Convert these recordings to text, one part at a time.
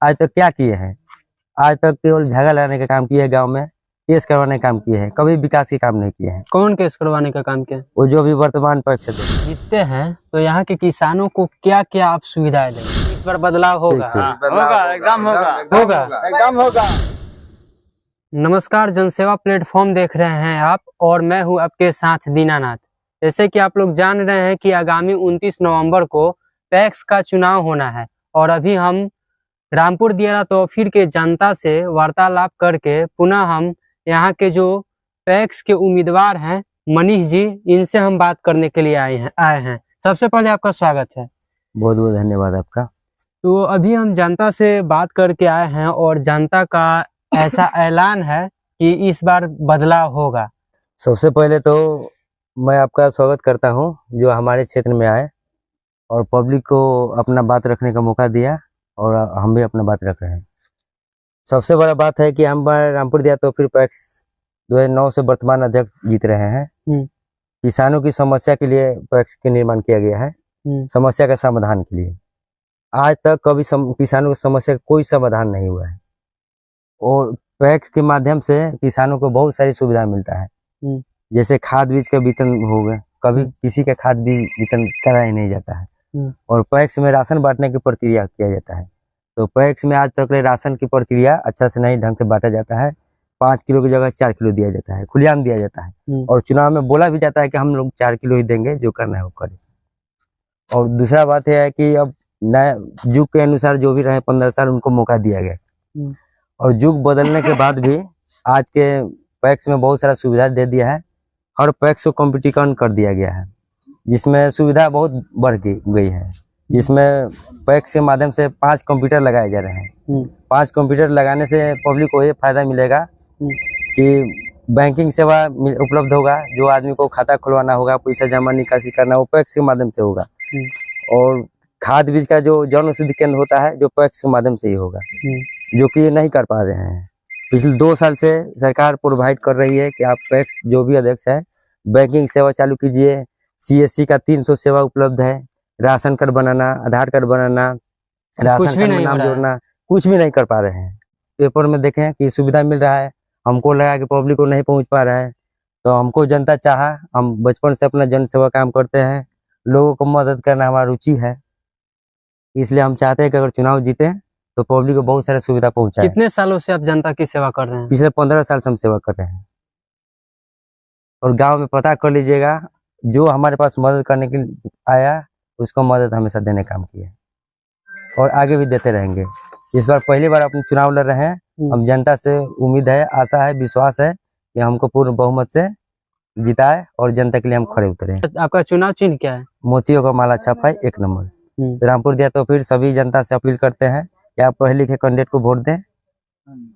आज तक क्या किए हैं? आज तक केवल झगड़ा लगाने का काम किए हैं, गांव में केस करवाने का काम किए हैं, कभी विकास के काम नहीं किए हैं। कौन केस करवाने का काम किया? वो जो भी वर्तमान पक्ष है। जीतते हैं तो यहाँ के किसानों को क्या क्या आप सुविधाएं देंगे? इस बार बदलाव होगा? होगा, एकदम होगा। नमस्कार, जनसेवा प्लेटफॉर्म देख रहे हैं आप और मैं हूं आपके साथ दीनानाथ। जैसे कि आप लोग जान रहे हैं कि आगामी 29 नवंबर को पैक्स का चुनाव होना है और अभी हम रामपुर दियारा तौफीर के जनता से वार्तालाप करके पुनः हम यहाँ के जो पैक्स के उम्मीदवार हैं मनीष जी, इनसे हम बात करने के लिए आए हैं। सबसे पहले आपका स्वागत है। बहुत बहुत धन्यवाद आपका। तो अभी हम जनता से बात करके आए हैं और जनता का ऐसा ऐलान है कि इस बार बदलाव होगा। सबसे पहले तो मैं आपका स्वागत करता हूं जो हमारे क्षेत्र में आए और पब्लिक को अपना बात रखने का मौका दिया और हम भी अपना बात रख रहे हैं। सबसे बड़ा बात है कि हम रामपुर दियारा तौफीर पैक्स 2009 से वर्तमान अध्यक्ष जीत रहे हैं। किसानों की समस्या के लिए पैक्स के निर्माण किया गया है, समस्या का समाधान के लिए। आज तक कभी किसानों की समस्या का कोई समाधान नहीं हुआ है और पैक्स के माध्यम से किसानों को बहुत सारी सुविधा मिलता है। जैसे खाद बीज का वितरण हो गया, कभी किसी का खाद बीज वितरण कराया नहीं जाता है और पैक्स में राशन बांटने की प्रक्रिया किया जाता है। तो पैक्स में आज तक राशन की प्रक्रिया अच्छा से नहीं ढंग से बांटा जाता है। 5 किलो की जगह 4 किलो दिया जाता है, खुलेआम दिया जाता है और चुनाव में बोला भी जाता है कि हम लोग 4 किलो ही देंगे, जो करना है वो करें। और दूसरा बात यह है कि अब नए युग के अनुसार जो भी रहे 15 साल उनको मौका दिया गया और युग बदलने के बाद भी आज के पैक्स में बहुत सारा सुविधा दे दिया है। हर पैक्स को कॉम्पिटिशन कर दिया गया है जिसमें सुविधा बहुत बढ़ गई है। जिसमें पैक्स के माध्यम से 5 कंप्यूटर लगाए जा रहे हैं। 5 कंप्यूटर लगाने से पब्लिक को ये फायदा मिलेगा कि बैंकिंग सेवा उपलब्ध होगा। जो आदमी को खाता खुलवाना होगा, पैसा जमा निकासी करना, वो पैक्स के माध्यम से होगा। और खाद बीज का जो जन औषधि केंद्र होता है जो पैक्स के माध्यम से ही होगा, जो कि नहीं कर पा रहे हैं। पिछले 2 साल से सरकार प्रोवाइड कर रही है कि आप पैक्स जो भी अध्यक्ष है बैंकिंग सेवा चालू कीजिए। CSC का 300 सेवा उपलब्ध है। राशन कार्ड बनाना, आधार कार्ड बनाना, राशन कार्ड में नाम जोड़ना, कुछ भी नहीं कर पा रहे हैं। पेपर में देखें कि सुविधा मिल रहा है, हमको लगा कि पब्लिक को नहीं पहुंच पा रहा है। तो हमको जनता चाहा, हम बचपन से अपना जन सेवा काम करते हैं, लोगों को मदद करना हमारा रुचि है। इसलिए हम चाहते हैं कि अगर चुनाव जीते तो पब्लिक को बहुत सारी सुविधा पहुंचाए। कितने सालों से आप जनता की सेवा कर रहे हैं? पिछले 15 साल से हम सेवा कर रहे हैं और गांव में पता कर लीजिएगा, जो हमारे पास मदद करने के लिए आया उसको मदद हमेशा देने काम किया और आगे भी देते रहेंगे। इस बार पहली बार अपने चुनाव लड़ रहे हैं। हम जनता से उम्मीद है, आशा है, विश्वास है कि हमको पूर्ण बहुमत से जिताए और जनता के लिए हम खड़े उतरे। आपका चुनाव चिन्ह क्या है? मोतियों का माला छापा है, 1 नंबर। रामपुर दिया तो फिर सभी जनता से अपील करते हैं कि आप पढ़े लिखे कैंडिडेट को वोट दें,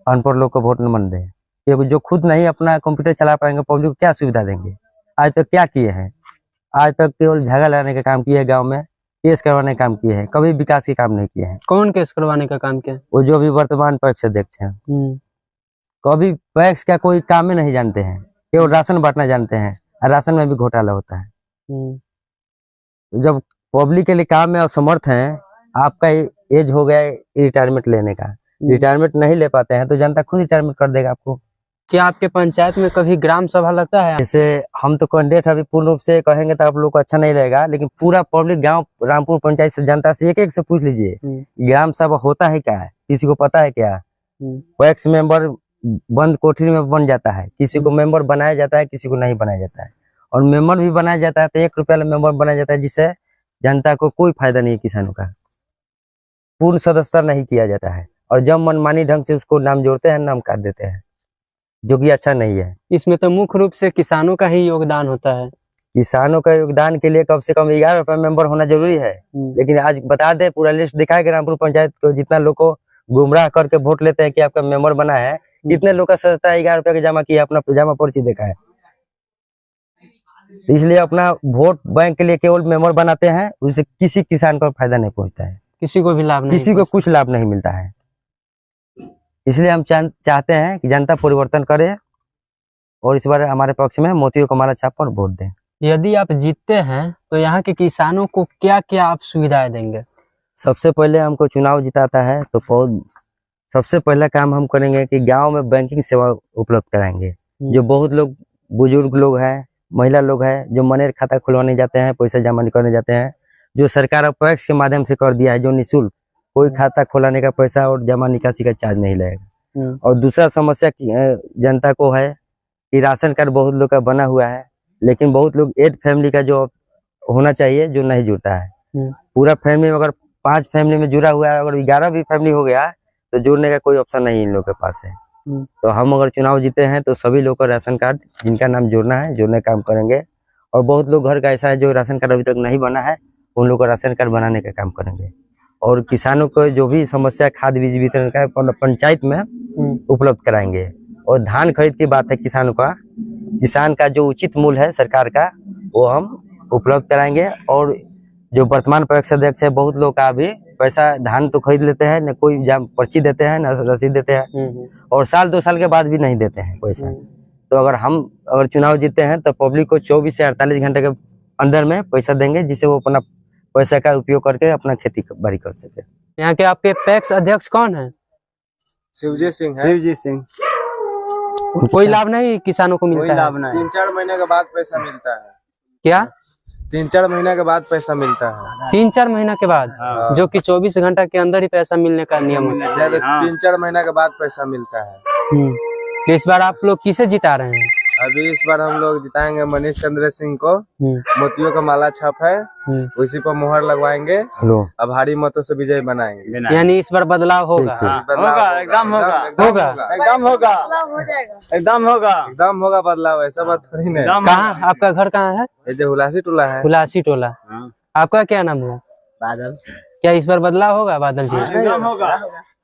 अनपढ़ लोग को वोट न दें। ये जो खुद नहीं अपना कंप्यूटर चला पाएंगे, पब्लिक को क्या सुविधा देंगे? आज तक क्या किए हैं? आज तक केवल झगड़ा लगाने का काम किए हैं, गांव में केस करवाने का काम किए हैं, कभी विकास के काम नहीं किए हैं। कौन केस करवाने का काम किया? वो जो भी वर्तमान पैक्स अध्यक्ष हैं। कभी पैक्स का कोई काम ही नहीं जानते हैं, केवल राशन बांटना जानते हैं और राशन में भी घोटाला होता है। जब पब्लिक के लिए काम में असमर्थ हैं, आपका एज हो गया है रिटायरमेंट लेने का, रिटायरमेंट नहीं ले पाते हैं तो जनता खुद रिटायरमेंट कर देगा आपको। क्या आपके पंचायत में कभी ग्राम सभा लगता है? जैसे हम तो कैंडिडेट अभी पूर्ण रूप से कहेंगे तो आप लोग को अच्छा नहीं लगेगा, लेकिन पूरा पब्लिक गांव रामपुर पंचायत से जनता से एक से पूछ लीजिए ग्राम सभा होता है क्या है, किसी को पता है क्या? पैक्स मेंबर बंद कोठरी में बन जाता है, किसी को मेंबर बनाया जाता है, किसी को नहीं बनाया जाता है। और मेंबर भी बनाया जाता है तो 1 रुपया मेंबर बनाया जाता है, जिससे जनता को कोई फायदा नहीं है। किसानों का पूर्ण सदस्यता नहीं किया जाता है और जब मनमानी ढंग से उसको नाम जोड़ते हैं, नाम काट देते हैं, जो कि अच्छा नहीं है। इसमें तो मुख्य रूप से किसानों का ही योगदान होता है। किसानों का योगदान के लिए कम से कम 11 रुपया मेंबर होना जरूरी है। लेकिन आज बता दे, पूरा लिस्ट दिखाए कि रामपुर पंचायत को जितना लोग को गुमराह करके वोट लेते हैं कि आपका मेंबर बना है, कितने लोग का सदस्यता 11 रुपया जमा किया, अपना जमा पर्ची देखा है। तो इसलिए अपना वोट बैंक के लिए केवल मेंबर बनाते हैं, उससे किसी किसान को फायदा नहीं पहुंचता है, किसी को भी लाभ नहीं, किसी को कुछ लाभ नहीं मिलता है। इसलिए हम चाहते हैं कि जनता परिवर्तन करे और इस बार हमारे पक्ष में मोतियों का माला छाप पर वोट दें। यदि आप जीतते हैं तो यहाँ के किसानों को क्या क्या आप सुविधाएं देंगे? सबसे पहले हमको चुनाव जिताता है तो सबसे पहला काम हम करेंगे कि गांव में बैंकिंग सेवा उपलब्ध कराएंगे। जो बहुत लोग बुजुर्ग लोग हैं, महिला लोग हैं, जो मनेर खाता खुलवाने जाते हैं, पैसा जमा करने जाते हैं, जो सरकार पैक्स के माध्यम से कर दिया है, जो निःशुल्क कोई खाता खोलाने का पैसा और जमा निकासी का चार्ज नहीं लगेगा। और दूसरा समस्या जनता को है कि राशन कार्ड बहुत लोग का बना हुआ है, लेकिन बहुत लोग 8 फैमिली का जो होना चाहिए जो नहीं जुड़ता है। पूरा फैमिली में अगर 5 फैमिली में जुड़ा हुआ है, अगर 11 भी फैमिली हो गया तो जुड़ने का कोई ऑप्शन नहीं इन लोग के पास है। तो हम अगर चुनाव जीते हैं तो सभी लोग का राशन कार्ड जिनका नाम जोड़ना है जोड़ने का काम करेंगे। और बहुत लोग घर का ऐसा है जो राशन कार्ड अभी तक नहीं बना है, उन लोग का राशन कार्ड बनाने का काम करेंगे। और किसानों को जो भी समस्या खाद बीज वितरण का पंचायत में उपलब्ध कराएंगे। और धान खरीद की बात है, किसान का जो उचित मूल्य है सरकार का वो हम उपलब्ध कराएंगे। और जो वर्तमान पैक्स अध्यक्ष है, बहुत लोग का भी पैसा धान तो खरीद लेते हैं, न कोई पर्ची देते हैं न रसीद देते हैं, और साल 2 साल के बाद भी नहीं देते हैं पैसा। तो अगर चुनाव जीते हैं तो पब्लिक को 24 से 48 घंटे के अंदर में पैसा देंगे, जिससे वो अपना पैसा का उपयोग करके अपना खेती बाड़ी कर सके। यहाँ के आपके पैक्स अध्यक्ष कौन है? शिवजी सिंह है। शिवजी सिंह। कोई लाभ नहीं किसानों को मिलता है? 3-4 महीने के बाद पैसा मिलता है। क्या 3-4 महीने के बाद पैसा मिलता है? 3-4 महीना के बाद? जो कि 24 घंटा के अंदर ही पैसा मिलने का नियम होता है। 3-4 महीने के बाद पैसा मिलता है। तो इस बार आप लोग किसे जिता रहे हैं? अभी इस बार हम लोग जिताएंगे मनीष चंद्र सिंह को। मोतियों का माला छाप है, उसी पर मुहर लगवाएंगे। अब भारी मतों से विजय बनाएंगे। यानी इस बार बदलाव होगा? होगा, एकदम होगा, होगा, एकदम होगा, एकदम होगा, एकदम होगा बदलाव। ऐसा बात थोड़ी नहीं। कहाँ आपका घर कहाँ है? ये हुलासी टोला है। हुलासी टोला। आपका क्या नाम हुआ? बादल। क्या इस बार बदलाव होगा बादल जी? एकदम होगा,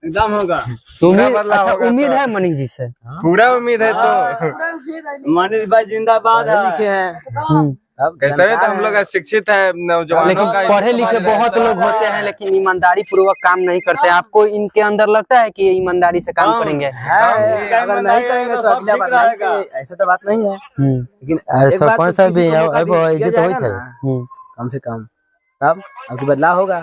एकदम होगा। अच्छा, उम्मीद है मनीष जी से? पूरा उम्मीद है। तो मनीष भाई जिंदाबाद लिखे हैं। कैसे है तो हम लोग शिक्षित है, नौजवान। लेकिन पढ़े लिखे बहुत लोग होते हैं लेकिन ईमानदारी पूर्वक काम नहीं करते। आपको इनके अंदर लगता है कि ये ईमानदारी से काम करेंगे? अगर नहीं करेंगे तो अगला बार नहीं करेंगे, ऐसा तो बात नहीं है। लेकिन सरपंच साहब भी कम से कम तब बदलाव होगा।